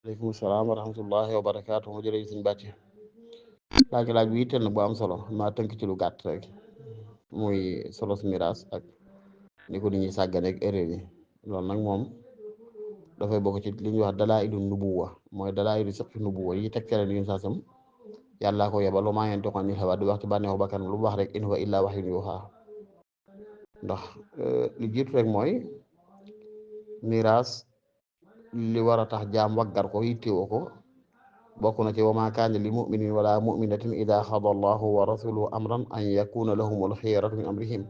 aleykum salaam wa rahmatullahi wa barakaatu mu jërëjëf suñu bàcc laaj bi yitteel na bu am solo maa tënk ci lu gàtt rek muy solo su miraas ak ni ko nit ñi sàggane ak erreur yi loolu nag moom dafay bokk ci li ñuy wax dalaa'ilu nubuwa mooy dalaa'ilu sëqi nubuwa yi tegtale ni saa sam yàllaa ko yebal wa maa yantiqu anil hawaa di wax ci bànneexu bakkan lu mu wax rek in huwa illaa wahyun yuuhaa ndax li jiitu rek mooy miraas li war a tax jaam waggar ko yittewoo ko bokk na ci wa maa kaana li muminin wala muminatin ida xada allahu wa rasuluhu amran an yakuna lahumul xiyaratu min amrihim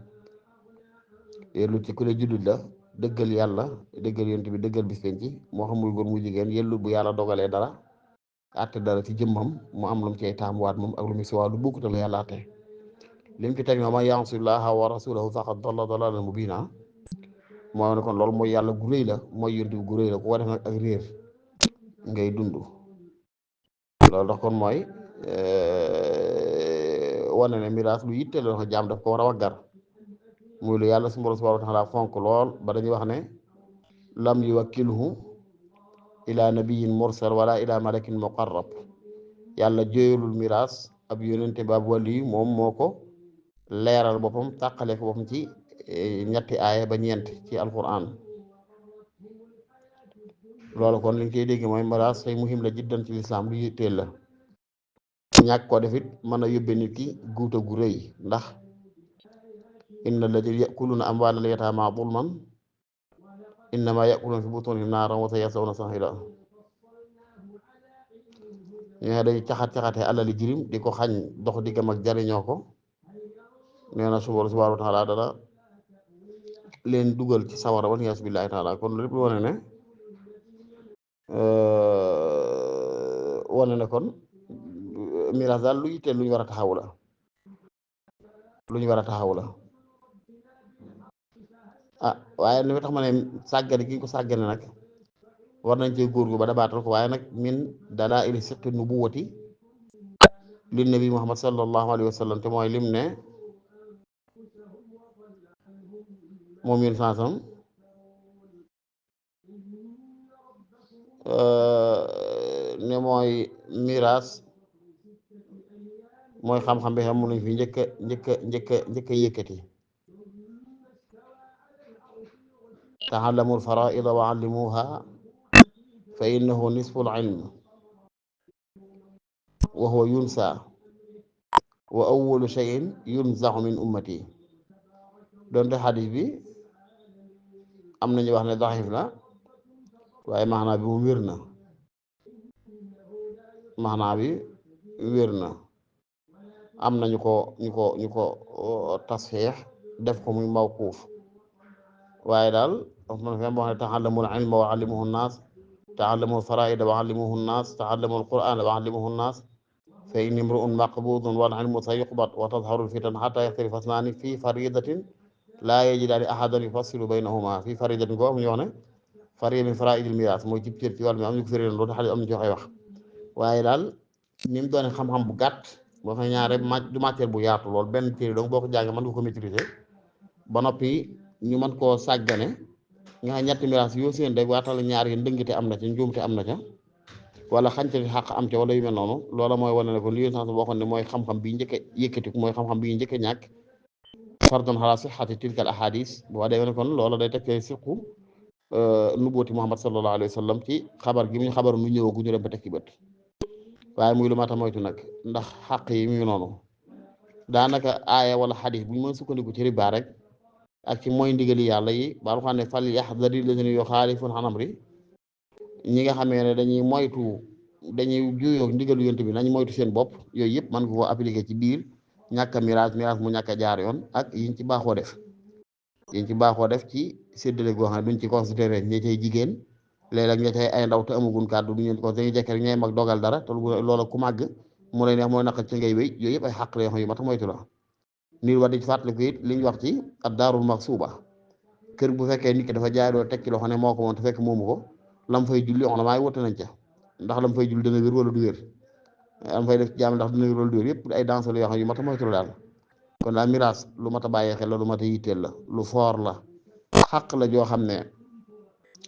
yellu ci ku ne jullit la dëggal yàlla dëggal yonent bi dëggal bis penc moo xam muy góor muy jigéen yellu bu yàlla dogalee dara àtte dara ci jëmmam mu am lu mu cay taamuwaat moom ak lu mu si waa lu bukkutal yàlla àtte lim ci teg na man ya'sillaha wa rasulahu faqad dalla dalalan mubina moo ne kon loolu mooy yàlla gu rëy la mooy yonent bi gu rëy la ku ko def nag ak réer ngay dund loolu tax kon mooy wane ne miraas lu yitte la jaam daf ko war a waggar muy lu yàlla subhaanahu wa taala fonk lool ba dañuy wax ne lam yuwakkilhu ila nabiyin mursal wala ila malakin muqarrab yàlla jooyalul miraas ab yonente ba ab wàlli moom moo ko leeral boppam tàqale ko boppam ci ñetti aaya ba ñeent ci alquran loolu kon liñ koy dégg mooy miraas say muhim la jiddan ci lislaam lu yitteel la ñàkk ko defit mën a yóbbe nit ki guuta gu rëy ndax inna alladina yakuluna amwaalal yataama zulman innama yakuluna fi butunihim naaran wa sayaslawna sa'ira ñoo day caxat-caxate alali jirim di ko xañ dox diggam ak jariñoo ko nee na suba subhanahu wa taala dana leen dugal ci sawara wal iyaasu billahi taala kon lépp wane ne kon miraas daal lu yitteel lu ñu war a taxaw la waaye li tax ma ne sàggane gi ñu ko sàggane nag war nañ cee góor gu ba dabaatal ko waaye nag min dalaa'ili sidqi nubuwati li nabi Muhammad sallallahu alayhi wa sallam te mooy lim ne moom yun sansam ne mooy miraas mooy xam-xam bi xam mu nañ fi njëkk a yëkkati ta'allamul faraa'ida wa 'allimuha fa innahu nisful ilm wa huwa yunsa wa awwalu shay'in yunzahu min ummati donte xadis bi am nañu wax ne daxif la waaye maanaa bi mu wér na am na ñu ko tasxiix def ko muy mawquuf waaye daal man fi boo xam ne ta'allamul ilma wa 'allimuhu nnaas ta'allamul faraa'ida wa 'allimuhu nnaas ta'allamul qur'aana wa 'allimuhu nnaas fa inni imru'un maqbuudun wal ilmu sayuqbad wa tadharul fitan hatta yaxtalifa isnaani fi fariidatin laa yajidaani ahadan yufassilu baynahuma fi fariidatin ko am ñu wax ne fariida min faraa'idil miraas mooy cib cër ci wàll mi am ñu ko firi loolu xale am ñu ci waxee wax waaye daal ni mu doone xam-xam bu gàtt boo xam ne ñaare du matière bu yaatu lool benn téere donc boo ko jàngee mën nga ko maîtriser ba noppi ñu mën koo sàggane nga xam ñetti miraas yoo seen rek waatal ñaar yi ndëngte am na ca njuumte am na ca wala xañte xàq am ca wala yu mel noonu loola mooy wane ne ko li sens boo xam ne mooy xam-xam bi njëkk a yëkkati mooy xam-xam bi njëkk a ñàkk fardun ala sihhati tilkal ahadis boo demee ne kon loola day teg siqu nubuwati Muhammad sallallahu alayhi wa sallam ci xabar gi mu xabar nu ñëwagu ñu dem ba teg ci bët waaye muy lu mat a moytu nag ndax xàq yi muy noonu daanaka aaya wala xadis bu ñu mën sukkandiku ci riba rek ak ci mooy ndigali yàlla yi ba xam ne fal yaxdari lazina yuxaalifuuna an amri ñi nga xamee ne dañuy juyoog ndigalu yonent bi nañ moytu seen bopp yooyu yëpp mën nga koo appliquer ci biir ñàkk a miraas mu ñàkk a jaar yoon ak yiñ ci baaxoo def ci séddale goo xam ne duñ ci considéré ñi cay jigéen léeg-léeg ña cay ay ndaw te amagun kàddu du ñu ko dañuy jekk rek ñooy mag dogal dara te loola ku màgg mu lay neex mooy naqar ci ngay wéy yooyu yëpp ay xàq la yoo xam yu mat a moytu la nit war di fàttaliku it li ñu wax ci ad daarul maqsuuba kër bu fekkee nit ki dafa jaay doo teg ci loo xam ne moo ko moom te fekk moomu ko lam fay julli on la maay wote nañ ca ndax lam fay julli dana wér wala du wér lam fay def jaam ndax dana wér wala du wér yëpp ay danse la yoo xam yu mat a moytu la daal kon daal miraas lu mat a bàyyee xel la lu mat a yitteel la lu foor la xàq la joo xam ne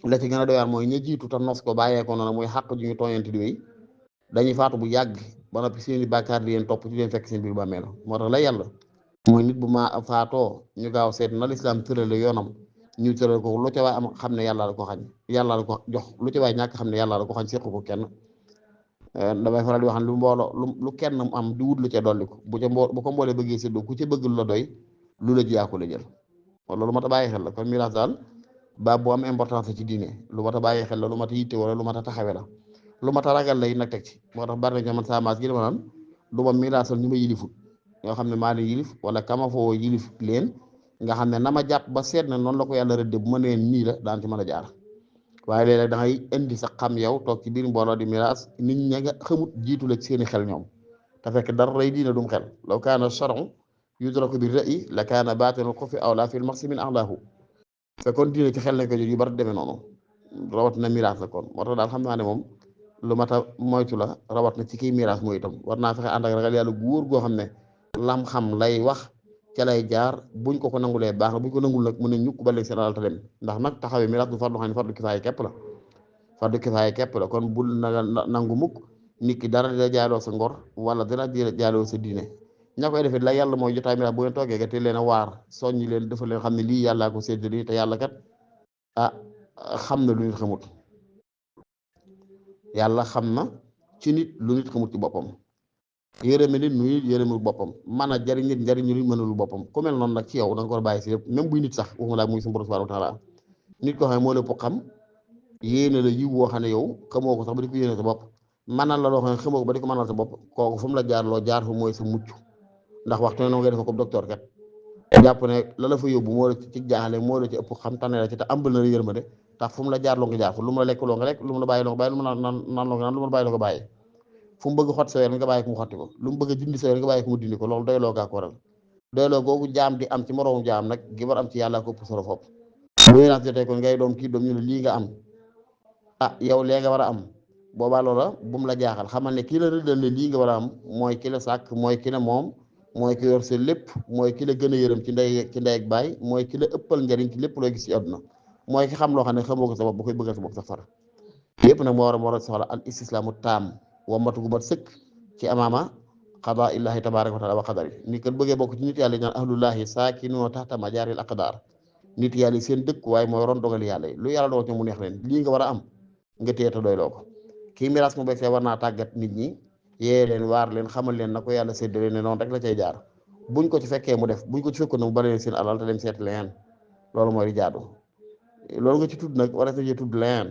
la ci gën a doy waar mooy ña jiitu te nos ko bàyyeekoo noonu mooy xàq ju ñu tooñante di wéy dañuy faatu bu yàgg ba noppi seeni bàkkaar di leen topp ci leen fekk seen biir bàmmeel moo tax la yàlla mooy nit bu ma faatoo ñu gaaw seet na lislaam tërale yoonam ñu tëral ko lu ca waay am xam ne yàlla la ko xañ yàlla la ko jox lu ca waay ñàkk xam ne yàlla la ko xañ séqu ko kenn damay faral di wax ne lu mbooloo lu kenn am di wut lu ca dolli ko bu ko mboolee bëggee séddoo ku ca bëgg lu la doy lu la jiyaa ko la jël kon loolu mat a bàyyi xel la kon miraas daal ba bu am importance ci diine lu mat a bàyyi xel la lu mat a yitte wala lu mat a taxawe la lu mat a ragal la yi nag teg ci moo tax bari na man saa maas gi dama naan du ma miraasal ñu ma yilifut ñoo xam ne maa leen yilif wala kama foo yilif leen nga xam ne na ma jàpp ba seet na noonu la ko yàlla rëdde bu ma neen nii la daan ci mën a jaar waaye léeg-léeg da ngay indi sa xam yow toog ci biir mbooloo di miraas nit ña nga xamut jiitu la ci seeni xel ñoom te fekk dara rey diine dum xel law kaana shar'u yudraku bi ra'yi la kaana baatinul xufi awlaa fil maxsi min a'laahu fekkoon diine ci xel lañ ko jot yu bari demee noonu rawat na miraas la kon moo tax daal xam naa ne moom lu mat a moytu la rawat na ci kii miraas mooy itam war naa fexe ànd ak ragal yàlla góor goo xam ne lam xam lay wax ca lay jaar buñ ko nangulee baax na buñ ko nangul nag mën ne ñukk ba léegi seen alal te dem ndax nag taxawee miraas du fardu xam ne fardu kifaaya képp la fardu kifaaya képp la kon bul nangu mukk nit ki dara dina jaaloo sa ngor wala dina jaaloo sa diine ña koy defee la yàlla mooy jotaay miraas bu ngeen toogee nga te leen a waar soññi leen dafa leen xam ne lii yàllaa ko séddale te yàlla kat xam na lu nit xamut yàlla xam na ci nit lu nit xamut ci boppam yërëme nit nu nit yërëmul boppam mën a jariñ nit njariñ ñu nit mënul boppam ku mel noonu nag ci yow da nga ko bàyyi si yëpp même buy nit sax waxuma laa muy sa borom subhanahu wa taala nit koo xam ne moo lépp xam yéene la yiw woo xam ne yow xamoo ko sax ba di ko yéene sa bopp mënal la loo xam ne xamoo ko ba di ko mënal sa bopp kooku fu mu la jaar loo jaar fa mooy sa mucc ndax waxtu ne noonu ngay defa ko docteur kat jàpp ne la la fa yóbbu moo la ci jaaxle moo la ci ëpp xam tane la ci te ambal na la yërmande tax fu mu la jaar loo nga jaar fa lu mu la lekk loo nga lekk lu mu la bàyyi loo nga bàyyi lu mu la naan loo nga naan lu mu la bàyyi loo nga bàyyi fu mu bëgg xot sa weer nga bàyyi ko mu xotti ko lu mu bëgg a dindi sa weer nga bàyyi ko mu dindi ko loolu doyloo gaa ko waral doyloo googu jaam di am ci moroomu jaam nag gi war am ci yàlla ko ëpp solo fopp bu naat jotee kon ngay doom kii doom ñu ne lii nga am yow lee nga war a am boobaa loola bu mu la jaaxal xamal ne kii la rëddal ne lii nga war a am mooy ki la sàkk mooy ki la moom mooy ki yor sa lépp mooy ki la gën a yërëm ci ndey ak baay mooy ki la ëppal njariñ ci lépp looy gis ci àdduna mooy ki xam loo xam ne xamoo ko sa bopp bu koy bëggal sa bopp sax far yépp nag moo war a soxla al istislaamu taam wamatu gu mat sëkk ci amaama qadaa illahi tabaraka wa taala wa qadari ni kat bëggee bokk ci nit yàlla yi naan ahlullahi saakinoo taxta majaaril aqdaar nit yàlla yi seen dëkk waaye mooy ron dogal yàlla yi lu yàlla dogal ci mu neex leen lii nga war a am nga téye te doyloo ko kii miraas mu begsee war naa tàggat nit ñi yee leen waar leen xamal leen na ko yàlla séddale ne noonu rek la cay jaar buñ ko ci fekkee mu def buñ ko ci fekkoon ne mu bari leen seen alal te dem seet leneen loolu mooy di jaadu loolu nga ci tudd nag war a ci tudd leneen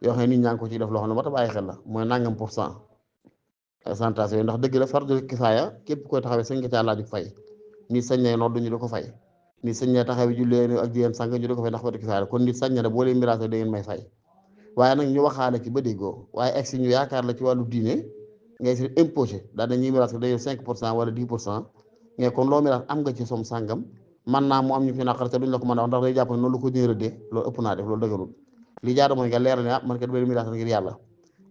yoo xam ne nit ñaa ngi ko ciy def loo xam ne moo tax bàyyi xel la mooy nangam % pourcentage yooyu ndax dëgg la fardu kifaaya képp koy taxawee sañ nga caa laaju fay nit sañ ne noonu duñu di ko fay nit sañ ne taxawee jullee ak jigéen sànq ñu di ko fay ndax fardu kifaaya kon nit sañ ne boo leen miraas da ngeen may fay waaye nag ñu waxaale ci ba déggoo waaye egg si ñu yaakaar la ci wàllu diine ngay si imposé daal dañuy miraas ko dañuy 5% wala 10% mais kon loo miraas am nga ci som sàngam man naa mu am ñu fi naqar te duñ la ko mën a wax ndax day jàpp ne noonu la ko ñëw rëddee loolu ëpp naa def loolu dëgganul li jaadu mooy nga leeral ne man kat damay miraas ngir yàlla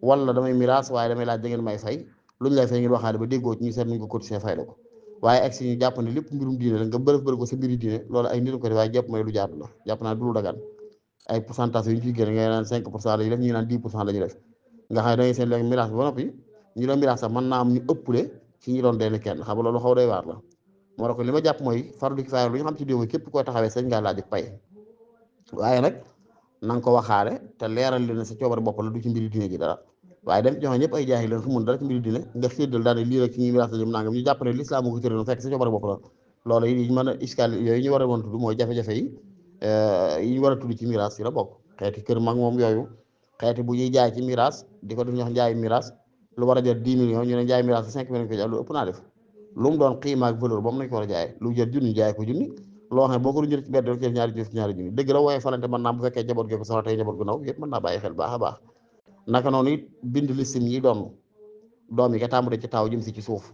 wala damay miraas waaye damay laaj da ngeen may fay lu ñu lay fay ngir waxaale ba déggoo ci ñu seet nuñ ko cotisé fay la ko waaye egg si ñu jàpp ne lépp mbirum diine la nga bërëf ko sa mbiri diine loolu ay nit ko def waaye jàpp mooy lu jaadu la jàpp naa du lu dagan ay pourcentage yu ñu ciy génne ngay naan 5% la ñuy def ñu naan 10% la ñuy def nga xam ne da ngay seen léegi miraas ba noppi ñu doon miraas sax mën naa am ñu ëppale ci ñi doon denn kenn xam nga loolu xaw doy waar la moo tax li ma jàpp mooy fardu kifaaya lu ñu xam ci déw képp koy taxawee sañ ngaa laaj pay waaye nag na nga ko waxaale te leeral leen sa coobare bopp la du ci mbiri diine ji dara waaye dem joxe ñëpp ay jaaxi leen xamul dara ci mbiri diine nga séddal daal lii rek ci ñuy miraas la jëm nangam ñu jàpp ne lislaam moo ko tëral fekk sa coobare bopp la loolu yi mën a iskal yooyu ñu war a mën tudd mooy jafe-jafe yi ñu war a tudd ci miraas yi la bokk xeeti kër mag moom yooyu xeeti bu ñuy jaay ci miraas di ko def ñox njaay miraas lu war a jar 10 millions ñu ne njaay miraas 5 millions ko jaay lu ëpp naa def lu mu doon xiima ak valeur boobu nañ ko war a jaay lu jar junni jaay ko junni loo xam ne boo ko doon jël ci benn rek ñaari junni dëgg la wooye falante mën naa bu fekkee jaboot gi ko soxla tey jaboot gu ndaw yëpp mën naa bàyyi xel baax a baax naka noonu it bind listim yi doom yi nga tàmbale ci taaw jëm si ci suuf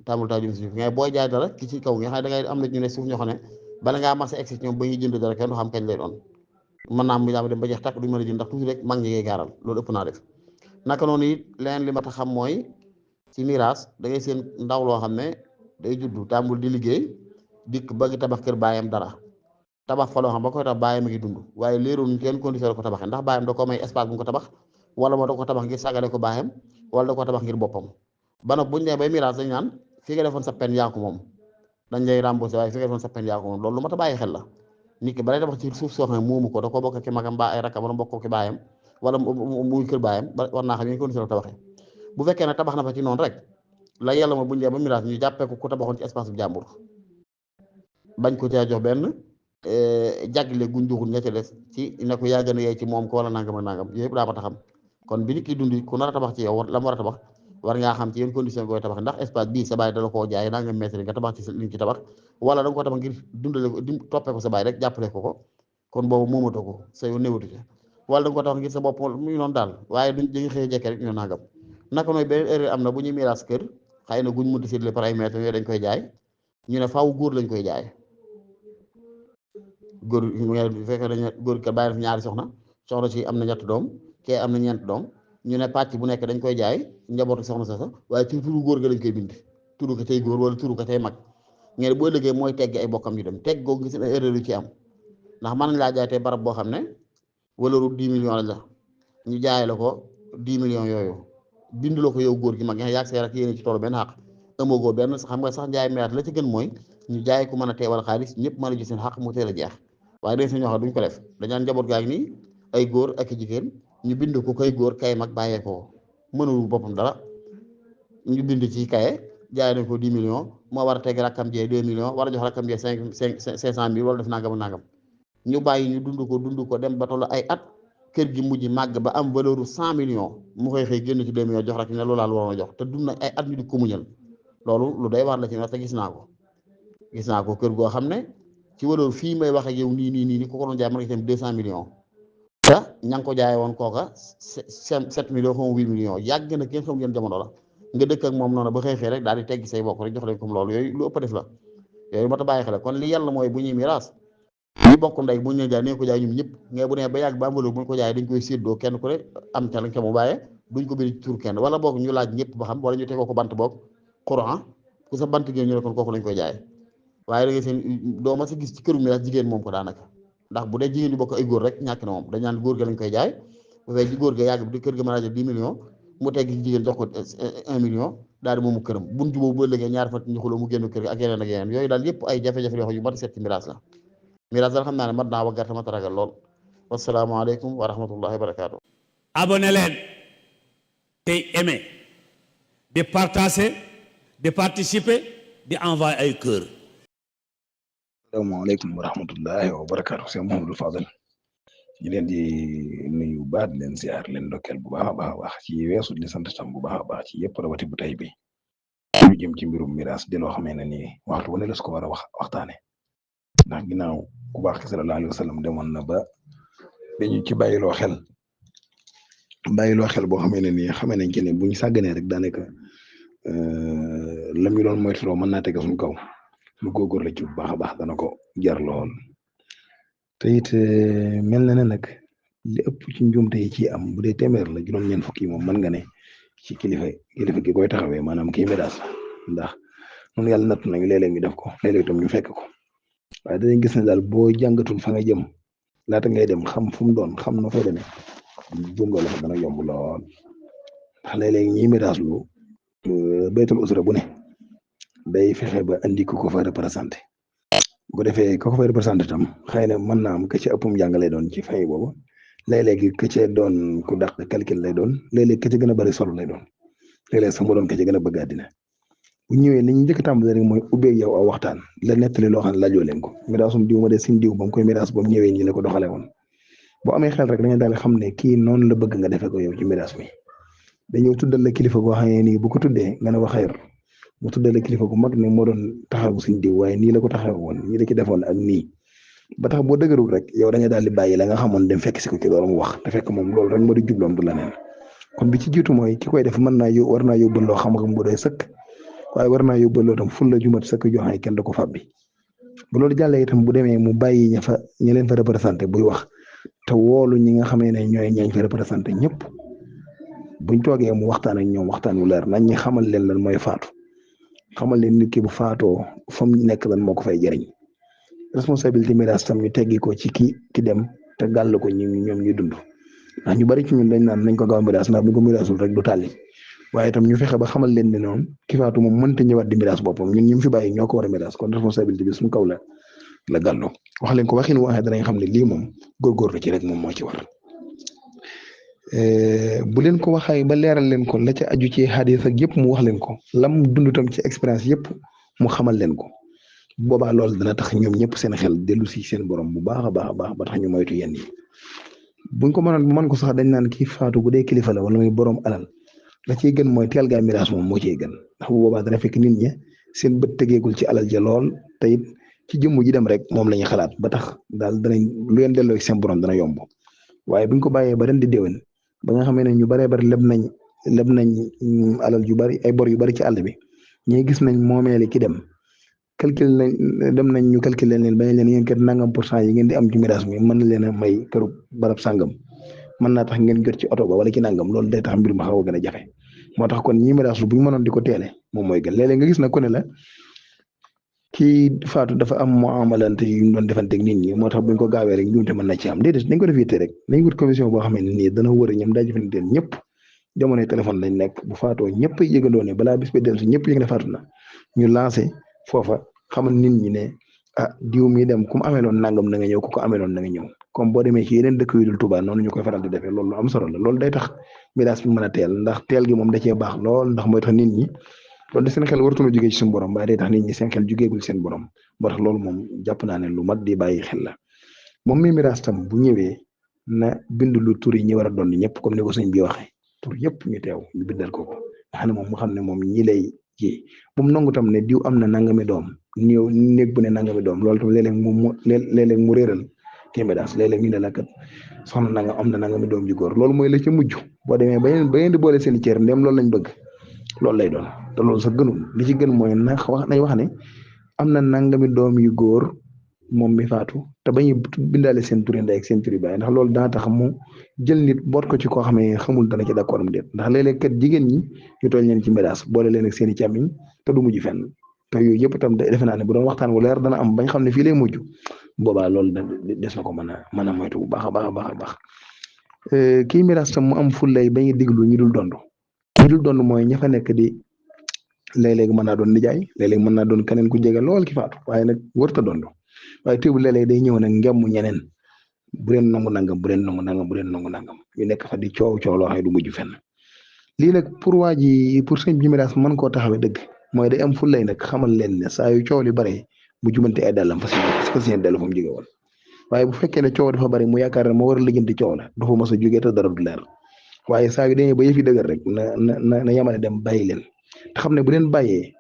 tàmbale taaw jëm si suuf mais booy jaay dara ki ci kaw nga xam ne da ngay am na ñu ne suuf ñoo xam ne bala ngaa mas a egsi ñoom ba ñuy jënd dara kenn du xam kañ lay doon mën naa am mu dem ba jeex tàkk duñu mën a jënd ndax toujours rek mag ñi ngay gaaral loolu ëpp naa def naka noonu it leneen li ma tax xam mooy ci miraas da ngay seen ndaw loo xam ne day juddu tàmbul di liggéey dikk bëgg tabax kër baayam dara tabax fa loo xam ba koy tax bàyyam a ngi dund waaye leerul kenn condition la ko tabaxee ndax bàyyam da ko may espace bu mu ko tabax wala moo da ko tabax ngir sàggale ko bàyyam wala da ko tabax ngir boppam ba nag buñ ne bay miraas dañ naan fi nga defoon sa pen yaa ko moom dañ lay remboursé waaye fi nga defoon sa pen yaa ko moom loolu lu mat a bàyyi xel la nit ki balay tabax ci suuf soo xam ne moomu ko da ko bokk ki magam ba ay rakam wala bokk ki bàyyam wala muy kër bàyyam war naa xam yéen condition la tabaxee bu fekkee ne tabax na fa ci noonu rek la yàlla ma buñ dee ba miraas ñu jàppee ko ku tabaxoon ci espace bu jàmbur bañ ko caa jox benn jagle guñ joxul ña ca des ci ne ko yaa gën a yey ci moom ko wala nangam ak nangam yooyu yëpp daa ma taxam kon bi nit ki dund ku nar a tabax ci yow la mu war a tabax war ngaa xam ci yenn condition koy tabax ndax espace bii sa baay dala koo jaay nangam mètre nga tabax ci liñ ci tabax wala da nga ko tabax ngir dundale ko toppee ko sa baay rek jàppale ko kon boobu moomatoo ko sa yow néewatu ci wala da nga ko tabax ngir sa bopp muy noonu daal waaye duñ dañuy xëy jekke rek ñu nangam naka nooy beneen erreur am na bu ñuy miraas kër xëy na guñ mënti séddale par ay mètre yooyu dañ koy jaay ñu ne faaw góor lañ koy jaay góor bu fekkee dañu góor ka bàyyi na fi ñaari soxna si am na ñett doom kee am na ñeent doom ñu ne pàcc bu nekk dañ koy jaay njabootu soxna sa waaye ci turu góor ga lañ koy bind turu ko tey góor wala turu ko tey mag ngeen boo liggéey mooy teggi ay bokkam ñu dem tegg googu gis na erreur yu ci am ndax mën nañ laa jaay tey barab boo xam ne walaru 10 millions lañ la ñu jaay la ko 10 millions yooyu bind la ko yow góor gi mag yaag see rek yéene ci toolu benn xaq ëmmagoo benn xam nga sax njaay meyaat la ci gën mooy ñu jaay ko mën a teewal xaalis ñëpp mën a gis seen xaq mu teel a jeex waaye dañ si ñoo xam duñ ko def dañaan njaboot gaa ngi nii ay góor ak jigéen ñu bind ko kay góor kay mag bàyyee ko mënul boppam dara ñu bind ci kaye jaay nañ ko 10 millions moo war a teg rakkam jee 2 millions war a jox rakkam jee 500 000 wala def nangam nangam ñu bàyyi ñu dund ko dem ba tollu ay at kër gi mujj màgg ba am valeur 100 millions mu koy xëy génn ci 2 millions jox rek ne loolu laal waroon a jox te dund na ay at ñu di ko muñal loolu lu day war la ci te gis naa ko kër goo xam ne ci valeur fii may wax ak yow nii ku ko doon jaay mën nga ci am 200 millions te ña ngi ko jaay woon kooka 7 millions xaw ma 8 millions yàgg na kenn xam ngeen jamono la nga dëkk ak moom noonu ba xëy rek daal di teggi say bokk rek jox leen comme loolu yooyu lu ëpp def la yooyu moo tax bàyyi xel kon li yàlla mooy bu ñuy miraas ñu bokk ndey bu ñu jaay nee ko jaay ñun ñëpp nga bu ne ba yàgg ba am valeur bu ñu ko jaay dañ koy séddoo kenn ku ne am ca lañ ca mu bàyyee duñ ko bind ci tur kenn wala boog ñu laaj ñëpp ba xam wala ñu tegoo ko bant boog courant ku sa bant ngeen ñu ne kon kooku lañ koy jaay waaye da ngay seen doo ma sa gis ci këru miraas jigéen moom ko daanaka ndax bu dee jigéen ñu bokk ay góor rek ñàkk na moom dañ naan góor ga lañ koy jaay bu fekkee góor ga yàgg bi kër ga mën a jël 10 millions mu teggi jigéen jox ko 1 million daal di moomu këram buñ jubóo bu ëllëgee ñaar fan ñu xuloo mu génn kër ga ak yeneen ak yeneen yooyu daal yëpp ay jafe-jafe yoo xam yu mat a seet ci miraas la miraas daal xam naa ne mat naa waggar ma taragal lool wasalaamaaleykum wa rahmatullahi wa barakaatu. abonné leen tey aimé di partager di participer di envoyer ay cœur. asalaamaaleykum wa rahmatullahi wa barakaatu Cheikh Mouhamadou Fadel ñu leen di nuyu baax di leen ziar leen ndokkeel bu baax a baax ci weesu di sant tam bu baax a baax ci yëpp rawati bu tey bi ñu jëm ci mbirum miraas di loo xamee ne nii waxtu wane la su ko war a waxtaane ndax ginnaaw ku baax ki sallallahu alayhi wa sallam demoon na ba dañu ci bàyyiloo xel boo xamee ne nii xamee nañ ci ne bu ñu sàgganee rek daanaka lam ñu doon moytuloo mën naa tege suñu kaw lu góorgóor la ci bu baax a baax dana ko jar lool te it mel na ne nag li ëpp ci njuumte yi ci am bu dee téeméer la juróom-ñeent fukk yi moom mën nga ne ci kilifa gi koy taxawee maanaam kii miraas la ndax noonu yàlla natt nañu léeg-léeg ñu def ko léeg-léeg itam ñu fekk ko waaye dañuy gis ne daal boo jàngatul fa nga jëm laata ngay dem xam fu mu doon xam na fay demee jëm loolu fa dana yomb lool ndax léeg-léeg ñi miraas lu baytul usra bu ne day fexe ba andi ko fa représenté bu ko defee ko fa représenté tam xëy na mën naa am ka ca ëppum jàng lay doon ci fay boobu léeg-léegi ka ca doon ku dàq calcul lay doon léeg-léeg ka ca gën a bari solo lay doon léeg-léeg sax mu doon ka ca gën a bëgg àddina bu ñëwee li ñu njëkk a tàmbali rek mooy ubbee yow aw waxtaan la nettali loo xam ne laajoo leen ko miraasum diw ma de sin diw ba mu koy miraas ba mu ñëwee ñi la ko doxalee woon boo amee xel rek dañu daal xam ne kii noonu la bëgg nga defee ko yow ci miraas mi dañoo tuddal la kilifa goo xam ne nii bu ko tuddee nga ne wa xayr mu tuddal la kilifa gu mag ne moo doon taxawu sin diw waaye nii la ko taxaw woon nii la ci defoon ak nii ba tax boo dëgërul rek yow dañu daal di bàyyi la nga xamoon dem fekk si ko ci loolu mu wax te fekk moom loolu rek moo di jubloom du la neen kon bi ci jiitu mooy ki koy def mën naa war naa yóbbal loo xam-xam bu doy sëkk waaye war naa yóbbal loo tam ful la jumat sëkk joo xam ne kenn du ko fàbbi bu loolu jàllee itam bu demee mu bàyyi ña leen fa représenté buy wax te woolu ñi nga xamee ne ñooy ñañ fa représenté ñëpp buñ toogee mu waxtaan ak ñoom waxtaan wu leer nañ ñi xamal leen lan mooy faatu xamal leen nit ki bu faatoo fa mu nekk lan moo ko fay jëriñ responsabilité miraas tam ñu teggi ko ci ki dem te gàll ko ñoom ñu dund ndax ñu bari ci ñun dañ naan nañ ko gaaw miraas ndax bu ko miraasul rek du tàlli waaye itam ñu fexe ba xamal leen ne noonu ki faatu moom mënta ñëwaat di miraas boppam ñun ñu fi bàyyi ñoo ko war a miraas kon responsabilité bi suñu kaw la gàllu wax leen ko waxin waxee danañ xam ne lii moom góorgóorlu ci rek moom moo ci war bu leen ko waxee ba leeral leen ko la ca aju ci xadis ak yëpp mu wax leen ko lam dund tam ci expérience yëpp mu xamal leen ko boobaa loolu dana tax ñoom ñëpp seen xel dellu si seen borom bu baax a baax ba tax ñu moytu yenn yi buñ ko mënoon mën ko sax dañ naan kii faatu bu dee kilifa la wala muy borom alal la ciy gën mooy teel gaa miraas moom moo ciy gën ndax bu boobaa dana fekk nit ñi seen bët tegeegul ci alal ja lool te it ci jëmm ji dem rek moom la ñuy xalaat ba tax daal danañ lu leen delloo ci seen borom dana yomb waaye buñ ko bàyyee ba ren di déwén ba nga xamee ne ñu baree bari leb nañ alal yu bari ay bor yu bari ci àll bi ñi gis nañ moomeeli ki dem dem nañ ñu calculer leen ba leen ngeen kat nangam % yi ngeen di am ci miraas mi mën na leen a may këru barab sàngam mën naa tax ngeen jot ci oto ba wala ci nangam loolu day tax mbir ma xaw a gën a jafe moo tax kon ñi miraas lu bu ñu mënoon di ko teele moom mooy gën léeg-léeg nga gis na ku ne la kii faatu dafa am muamalante yu ñu doon defanteeg nit ñi moo tax buñ ko gaawee rek njuumte mën na ci am déedéet nañ ko def yitte rek nañ wut commission boo xam ne nii dana wër ñoom daa jëfandikoo ñëpp jamonoy téléphone lañ nekk bu faatoo ñëpp a yëgandoo ne balaa bis ba dellu si ñëpp yëg ne faatu na ñu lancé foofa xamal nit ñi ne diw mi dem ku mu ameeloon nangam na nga ñëw ku ko ameeloon na nga ñëw comme boo demee ci yeneen dëkk yu dul Tuubaa noonu ñu koy faral di defee loolu lu am solo la loolu day tax miraas bi mën a teel ndax teel gi moom da cee baax lool ndax mooy tax nit ñi loolu de seen xel warutuma jógee ci suñu borom waaye day tax nit ñi seen xel jógeegul seen borom moo tax loolu moom jàpp naa ne lu mat di bàyyi xel la moom mi miraas tam bu ñëwee na bind lu tur yi ñi war a doon ñëpp comme ni ko sëñ bi waxee tur yëpp ñu teew ñu bindal ko nga xam ne moom mu xam ne moom ñi lay ji bu mu nangu tam ne diw am na nangami doom ñëw néeg bu ne nangami doom loolu tam léeg-léeg mu réeral kii miraas léeg-léeg ñu ne la kat soxna nanga am na nangami doom ju góor loolu mooy la ca mujj boo demee ba ngeen di boole seen i cër ndem loolu lañ bëgg loolu lay doon te loolu sax gënul li ci gën mooy nañ wax ne am na nangami doom yu góor moom mi faatu te bañuy bindaale seen turi ndey ak seen turi baay ndax loolu dana tax mu jël nit boot ko ci koo xam ne xamul dana ci d'accord am déet ndax léeg-léeg kat jigéen ñi ñu tooñ leen ci miraas boole leen ak seen i càmmiñ te du mujj fenn te yooyu yëpp itam defe naa ne bu doon waxtaan wu leer dana am bañ xam ne fii lay mujj boobaa loolu des na ko mën a moytu bu baax a baax kii miraas tam mu am fullay bañuy diglu ñi dul dond ñi dul dond mooy ña fa nekk di léeg-léeg mën naa doon nijaay léeg-léeg mën naa doon keneen ku jege lool ki faatu waaye nag wërta dond waaye teewul léeg-léeg day ñëw nag ngemu ñeneen bu leen nangu nangam bu leen nangu nangam ñu nekk fa di coow loo xam ne du mujj fenn lii nag pour waa ji pour sëñ bi miraas mën koo taxawee dëgg mooy day am fullay nag xamal leen ne saa yu coow li bare mu jumante ay dàllam fas yéene dellu fa mu jóge woon waaye bu fekkee ne coow dafa bari mu yaakaar ne moo war a lijjanti coow la dafa mos a jógee te dara du leer waaye saa yu dañuy ba yëf yi dëgër rek na yamane dem bàyyi leen te xam ne bu leen bàyyee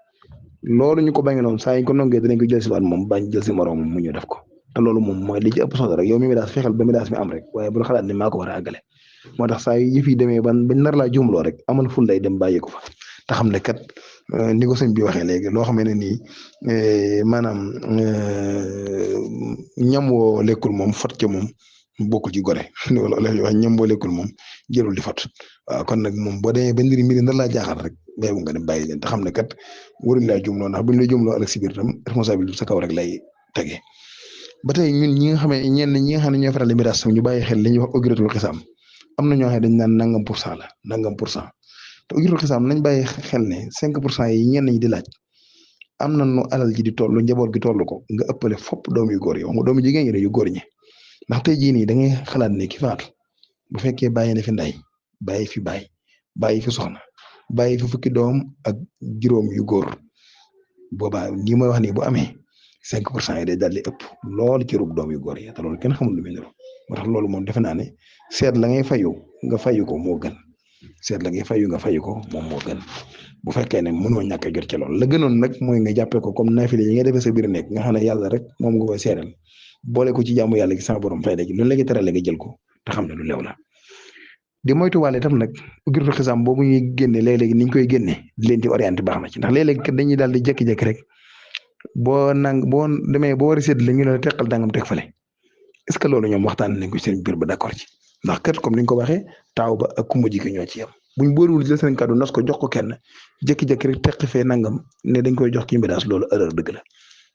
loolu ñu ko bañ noonu saa yu ko nongee dinañ ko jël si waat moom bañ jël si moroom mu ñu def ko te loolu moom mooy li ci ëpp solo rek yow mi miraas fexeel ba miraas mi am rek waaye bul xalaat ne maa ko war a àggale moo tax saa yu yëf yi demee bañ nar laa jumloo rek amal ful day dem bàyyi ko fa te xam ne kat ni ko sëñ bi waxee léegi loo xam ne nii maanaam ñam woo lekkul moom fot ca moom bokkul ci gore wala wax ñam woo lekkul moom jëlul di fot waaw kon nag moom boo demee ba mbiri nar laa jaaxal rek béy bu nga dem bàyyi leen te xam ne kat waruñ laa jumloo ndax buñ la jumloo ëllëg si biir tam responsabilité sa kaw rek lay tege ba tey ñun ñi nga xam ne ñenn ñi nga xam ne ñooy faral di miraas tam ñu bàyyi xel li ñuy wax ujratul xisaam am na ñoo xam ne dañ naan nangam % la nangam %. te ujuratul xisaam nañ bàyyi xel ne 5% yi ñenn ñi di laaj am na nu alal ji di toll njaboot gi toll ko nga ëppale fopp doom yu góor yi wax nga doomu jigéen ñi yu góor ñi ndax tey jii nii da ngay xalaat ne ki faatu bu fekkee bàyyi na fi nday bàyyi fi bàyyi fi soxna bàyyi fi fukki doom ak juróom yu góor boobaa lii mooy wax nii bu amee 5% yi day daal di ëpp lool ci rub doom yu góor yi te loolu kenn xamul lu muy niru moo tax loolu moom defe naa ne seet la ngay fayu nga fayu ko moo gën. seet la ngay fayu nga fayu ko moom moo gën bu fekkee ne mënoo ñàkk a jot ci loolu la gënoon nag mooy nga jàppee ko comme naafile yi nga defee sa biir nekk nga xam ne yàlla rek moom nga koy seeral boole ko ci jaamu yàlla gi sama borom fay léegi lu la terale nga jël ko te xam ne lu lew la di moytuwaale itam nag ujuratul xisaam boobu ñuy génne léeg-léegi ni ñu koy génne di leen ci orienté baax na ci ndax léeg-léegi kat dañuy daal di jékki-jékki rek boo demee boo war a sédd la ñu la teqal dangam teg fale est ce que loolu ñoom waxtaan nañ ko seen biir ba d'accord ci ndax kat comme ni ñu ko waxee taaw ba ak kumba ji ki ñoo ci yem buñ booriwul jël seen kàddu nos ko jox ko kenn jékki-jékki rek teq fee nangam ne dañ koy jox ki miraas loolu erreur dëgg la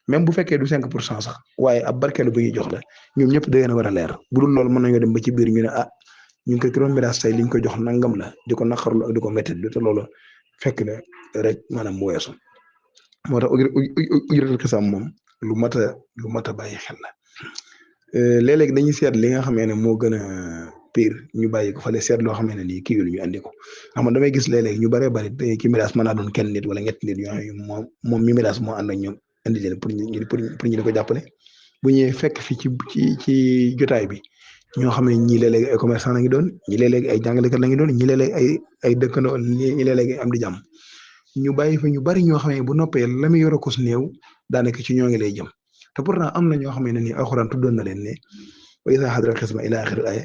même bu fekkee du 5% sax waaye ab barkeelu bu ñuy jox la ñoom ñëpp da leen a war a leer bu dul loolu mën nañoo dem ba ci biir ñu ne ah ñu ngi ko doon miraas tey liñ ko jox nangam la di ko naqarlu ak di ko métti te loolu fekk na rek maanaam mu weesu moo tax ujratul xisaam moom lu mat a bàyyi xel la léeg-léeg dañuy seet li nga xamee ne moo gën a pire ñu bàyyi ko fale seet loo xamee ne nii kii ñu andi ko xam nga damay gis léeg-léeg ñu bëree bëri ki miraas mën naa doon kenn nit wala ñetti nit yoo xam ne moom mi miraas moo ànd ak ñoom andi leen pour ñu di ko jàppale bu ñëwee fekk fi ci jotaay bi ñoo xam ne ñii léeg-léeg ay commerçant la ngi doon ñi léeg-léeg ay jàngalekat la ngi doon ñi léeg-léeg ay dëkkandoo ñi léeg-léeg am di jàmm ñu bàyyi fa ñu bari ñoo xam ne bu noppee la muy yor ko su néew daanaka ci ñoo ngi lay jëm te pourtant am na ñoo xam ne nii alxuraan tuddoon na leen ne wa izaa hadara al-qisma ila axiri aaya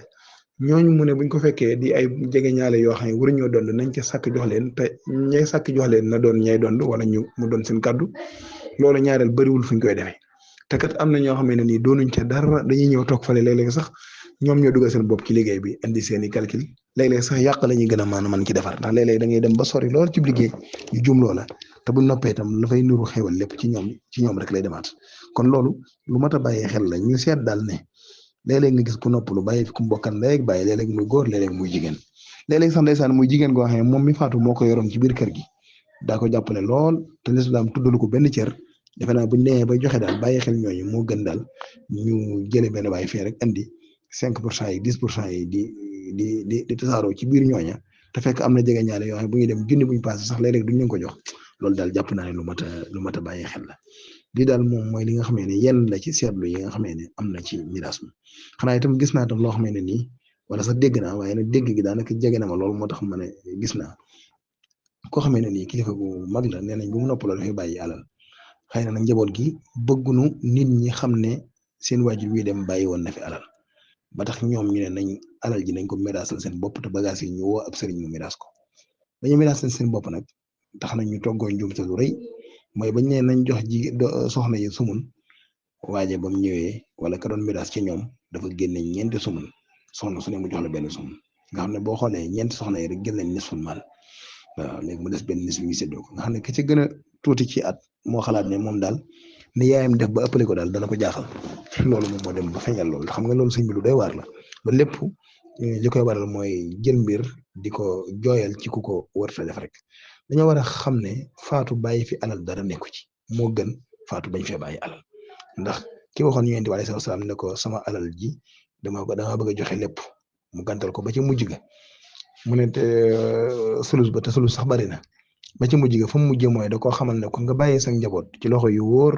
ñooñu mu ne buñ ko fekkee di ay jege ñaale yoo xam ne waruñoo dond nañ ca sàkk jox leen te ñay sàkk jox leen na doon ñay dond wala mu doon seen kaddu loolu ñaareel bariwul fuñ koy defee te kat am na ñoo xam ne nii doonuñ ca dara dañuy ñëw toog fale léeg-léeg sax ñoom ñoo dugal seen bopp ci liggéey bi indi seen i calcul léeg-léeg sax yàq la ñuy gën a mën ci defar ndax léeg-léeg da ngay dem ba sori lool ci liggéey yu jumloo la te buñ noppee itam la fay nuru xewal lépp ci ñoom rek lay demaat kon loolu lu mat a bàyyi xel la ñu seet daal ne léeg-léeg nga gis ku noppalu bàyyi fi ku mbokkan léeg bàyyi léeg-léeg muy góor léeg-léeg muy jigéen léeg-léeg sax ndeysaan muy jigéen goo xam ne moom mi faatu moo ko yoroon ci biir kër gi daa ko jàppale lool te lislaam tuddalu ko benn cër defe naa buñ nee ba joxe daal bàyyi xel ñooñu moo gën daal ñu jële benn bàyyi fee rek andi 5% yi 10% yi di tasaaroo ci biir ñooña te fekk am na jege ñaale yoo xam ne bu ñuy dem junni buñ passé sax léeg-léeg duñ leen ko jox loolu daal jàpp naa ne lu mat a bàyyi xel la lii daal moom mooy li nga xamee ne yenn la ci seetlu yi nga xamee ne am na ci miraas mi xanaa itam gis naa tam loo xamee ne nii wala sax dégg naa waaye nag dégg gi daanaka jege na ma loolu moo tax ma ne gis naa koo xamee ne nii kilifa gu mag la nee nañ bu mu noppaloo dafay bàyyi alal xëy na nag njaboot gi bëggunu nit ñi xam ne seen waajur wi dem bàyyi woon na fi alal ba tax ñoom ñu ne nañ alal ji nañ ko miraasal seen bopp te bagage yi ñu woo ab sëriñ mu miraas ko dañu miraasal seen bopp nag tax na ñu toggoo njuumte lu rëy mooy bañ ne nañ jox soxna yi sumun waaje ba mu ñëwee wala ka doon miraas ci ñoom dafa génne ñeenti sumun soxna su ne mu jox la benn sumun nga xam ne boo xoolee ñeenti soxna yi rek jël nañ nisful maal waaw léegi mu des benn nis bi ñu séddoo ko nga xam ne ki ci gën a tuuti ci at moo xalaat ne moom daal ni yaayam def ba ëppale ko daal dana ko jaaxal loolu moom moo dem ba feeñal loolu xam nga loolu sëñ bi lu doy waar la loolu lépp li koy waral mooy jël mbir di ko jooyal ci ku ko warta def rek dañoo war a xam ne faatu bàyyi fi alal dara nekku ci moo gën faatu bañ fee bàyyi alal ndax ki waxoon Yonent bi alayhi salaam ne ko sama alal ji dama bëgg a joxe lépp mu gàntal ko ba ci mujj ga mu ne sulus ba te sulus sax bari na ba ci mujj ga fa mu mujjee mooy da koo xamal ne ko nga bàyyi sa njaboot ci loxo yu wóor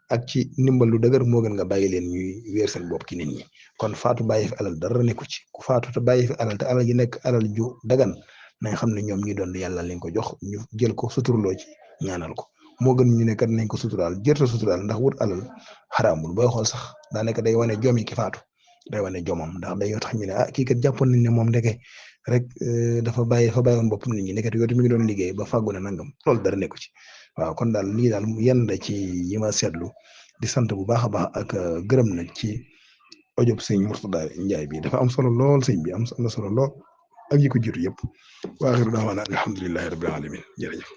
ak ci ndimbal lu dëgër moo gën nga bàyyi leen ñuy wéer seen bopp ci nit ñi kon faatu bàyyi fi alal dara nekku ci ku faatu te bàyyi fi alal te alal ji nekk alal ju dagan na nga xam ne ñoom ñi doon yàlla leen ko jox ñu jël ko suturloo ci ñaanal ko moo gën ñu ne kat nañ ko suturaal jërta suturaal ndax wut alal xaraamul booy xool sax daa nekk day wane jom yi ki faatu day wane jomam ndax day tax ñu ne ah kii kat jàppoon nañ ne moom ndeke rek dafa bàyyiwoon boppam nit ñi ndeket yooyu mi ngi doon liggéey ba fàggu na nangam loolu dara nekku ci waaw kon daal lii daal yenn la ci yi ma seetlu di sant bu baax a baax ak gërëm nag ci audio sëñ Mourtada Ndiaye bi dafa am solo lool sëñ bi am na solo lool ak yi ko jiitu yëpp wa axiru daawaana alhamdulillahi rabbil alamin jërëjëf